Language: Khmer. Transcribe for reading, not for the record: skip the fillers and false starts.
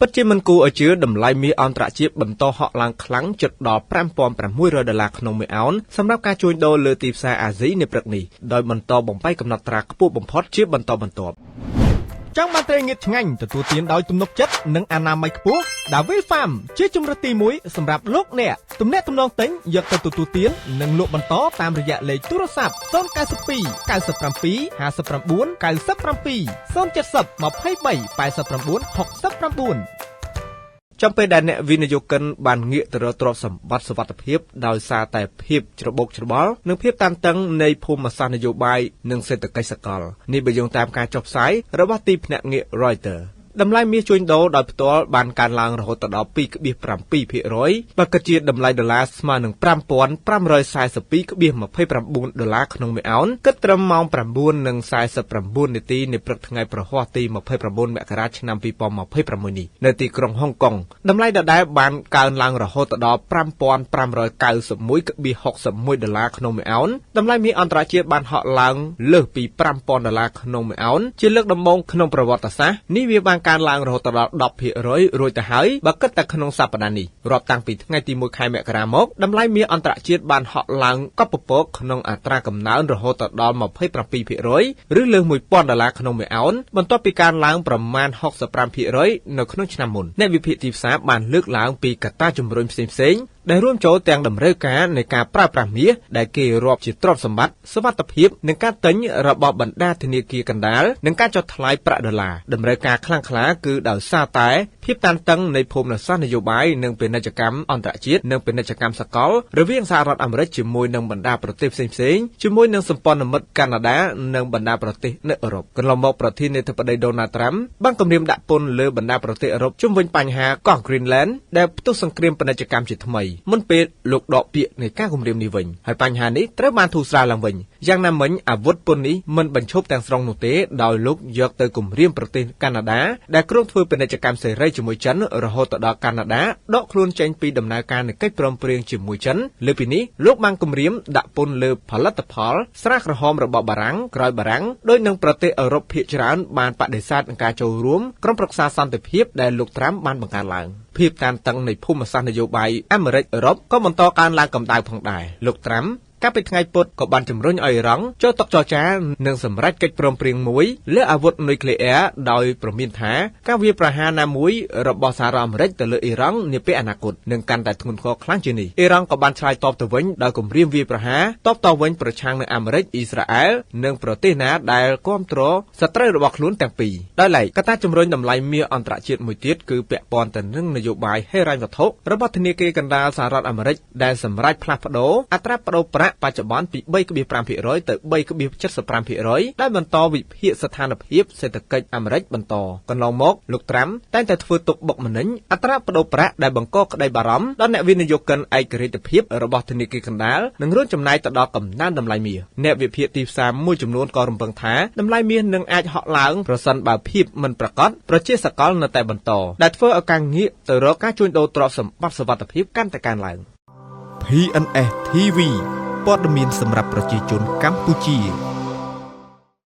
ពិតជាមិនគួរឲ្យជឿតម្លៃមាសអន្តរជាតិបន្តហក់ឡើងខ្លាំងជិតដល់ $5,600 ក្នុងមួយអោនសម្រាប់ការជួញដូរលើទីផ្សារអាស៊ីនាព្រឹកនេះដោយបន្តបំបីកំណត់ត្រាខ្ពស់បំផុតជាបន្តបន្ទាប់ចង់បានត្រីងៀតឆ្ងាញ់ទទួលទានដោយទំនុកចិត្តនិងអនាម័យខ្ពស់ Davil Farm ជាជម្រើសទី1សម្រាប់លោកអ្នកទំនាក់ទំនងទិញយកទៅទទួលទាននិងលក់បន្តតាមរយៈលេខទូរស័ព្ទ092 97 59 97 070 23 89 69 ចំពេលដែលអ្នកវិនិយោគិនបានងាកទៅរកទ្រព្យសម្បត្តិសុវត្ថិភាពដោយសារតែភាពច្របូកច្របល់និងភាពតានតឹងនៃភូមិសាស្ត្រនយោបាយនិងសេដ្ឋកិច្ចសកលនេះបើយោងតាមការចុះផ្សាយរបស់ទីភ្នាក់ងារ Reuters តម្លៃមាសជួញដូរដោយផ្ទាល់បានកើនឡើងរហូតដល់ 2.7% បើគិតជាតម្លៃដុល្លារស្មើនឹង $5,542.29 ក្នុងមួយអោនគិតត្រឹមម៉ោង 9:49 នាទីនៃព្រឹកថ្ងៃប្រហ័សទី29 មករាឆ្នាំ 2026 នេះនៅទីក្រុងហុងកុងតម្លៃដដែលបានកើនឡើងរហូតដល់ $5,591.61 ក្នុងមួយអោនតម្លៃមាសអន្តរជាតិបានហក់ឡើងលើសពី $5,000 ក្នុងមួយអោនជាលើកដំបូងក្នុងប្រវត្តិសាស្ត្រនេះវាបានកើនឡើងរហូតដល់ 10% រួចទៅហើយបើគិតតែក្នុងសប្តាហ៍នេះរាប់តាំងពីថ្ងៃទី1 ខែមករាមកតម្លៃមាសអន្តរជាតិបានហក់ឡើងកប់ពពកក្នុងអត្រាកំណើនរហូតដល់ 27% ឬលើស $1,000 ក្នុងមួយអោនបន្ទាប់ពីកើនឡើងប្រមាណ 65% នៅក្នុងឆ្នាំមុនអ្នកវិភាគទីផ្សារបានលើកឡើងពីកត្តាជំរុញផ្សេងៗដែលរួមចូលទាំងតម្រូវការនៃការប្រើប្រាស់មាសដែលគេរាប់ជាទ្រព្យសម្បត្តិសុវត្ថិភាពនិងការទិញរបស់បណ្ដាធនាគារកណ្ដាលនិងការចុះថ្លៃប្រាក់ដុល្លារតម្រូវការខ្លាំងក្លាគឺដោយសារតែភាពតានតឹងនៃភូមិសាស្ត្រនយោបាយនិងពាណិជ្ជកម្មអន្តរជាតិនិងពាណិជ្ជកម្មសកលរវាងសហរដ្ឋអាមេរិកជាមួយនឹងបណ្ដាប្រទេសផ្សេងៗជាមួយនឹងសម្ព័ន្ធមិត្តកាណាដានិងបណ្ដាប្រទេសនៅអឺរ៉ុបកន្លងមកប្រធានាធិបតី Donald Trump បានគម្រាមដាក់ពន្ធលើបណ្ដាប្រទេសអឺរ៉ុបជុំវិញបញ្ហាកោះ Greenland ដែលផ្ទុះសង្គ្រាមពាណិជ្ជកម្មជាថ្មីមុនពេលលោកដកពាក្យនៃការគម្រាមនេះវិញហើយបញ្ហានេះត្រូវបានធូរស្រាលឡើងវិញយ៉ាងណាមិញអាវុធពន្ធនេះមិនបញ្ឈប់ទាំងស្រុងនោះទេដោយលោកយកទៅគម្រាមប្រទេសកាណាដាដែលគ្រោងធ្វើពាណិជ្ជកម្មសេរីជាមួយចិនរហូតដល់កាណាដាដកខ្លួនចេញពីដំណើរការនៃកិច្ចព្រមព្រៀងជាមួយចិនលើពីនេះលោកបានគម្រាមដាក់ពន្ធលើផលិតផលស្រាក្រហមរបស់បារាំងក្រោយបារាំងដោយនឹងប្រទេសអឺរ៉ុបភាគច្រើនបានបដិសេធនឹងការចូលរួមក្រុមប្រឹក្សាសន្តិភាពដែលលោកត្រាំបានបង្កើតឡើងភាពតានតឹងនៃភូមិសាស្ត្រនយោបាយអាមេរិកអឺរ៉ុបក៏បន្តកើនឡើងកម្ដៅផងដែរលោកត្រាំកាលពីថ្ងៃពុធក៏បានជំរុញឲ្យអ៊ីរ៉ង់ចូលតុចរចានិងសម្រេចកិច្ចព្រមព្រៀងមួយលើអាវុធនុយក្លេអ៊ែរដោយប្រមានថាការវាយប្រហារណាមួយរបស់សហរដ្ឋអាមេរិកទៅលើអ៊ីរ៉ង់នាពេលអនាគតនឹងកាន់តែធ្ងន់ធ្ងរខ្លាំងជាងនេះអ៊ីរ៉ង់ក៏បានឆ្លើយតបទៅវិញដោយគម្រាមវាយប្រហារតបតវិញប្រឆាំងនឹងអាមេរិកអ៊ីស្រាអែលនិងប្រទេសណាដែលគ្រប់គ្រងសត្រូវរបស់ខ្លួនទាំងពីរដោយឡែកកត្តាជំរុញតម្លៃមាសអន្តរជាតិមួយទៀតគឺពាក់ព័ន្ធទៅនឹងនយោបាយហិរញ្ញវត្ថុរបស់ធនាគារកណ្ដាលសហរដ្ឋអាមេរិកដែលសម្រេចផ្លាស់ប្ដូរអត្រាប្តូរប្រាក់បច្ចុប្បន្នពី 3.5% ទៅ 3.75% ដែលបន្តវិភាគស្ថានភាពសេដ្ឋកិច្ចអាមេរិកបន្តកន្លងមកលោកត្រាំតែងតែធ្វើទុកបុកម្នេញអត្រាប្តូរប្រាក់ដែលបង្កក្តីបារម្ភដល់អ្នកវិនិយោគិនឯករាជ្យភាពរបស់ធនាគារកណ្ដាលនិងរួមចំណែកទៅដល់កំណើនតម្លៃមាសអ្នកវិភាគទីផ្សារមួយចំនួនក៏រំពឹងថាតម្លៃមាសនឹងអាចហក់ឡើងប្រសិនបើភាពមិនប្រាកដប្រជាសកលនៅតែបន្តដែលធ្វើឲ្យការងាកទៅរកការជួញដូរទ្រព្យសម្បត្តិសុវត្ថិភាពកាន់តែកើនឡើង PNS TV ព័ត៌មានសម្រាប់ប្រជាជនកម្ពុជា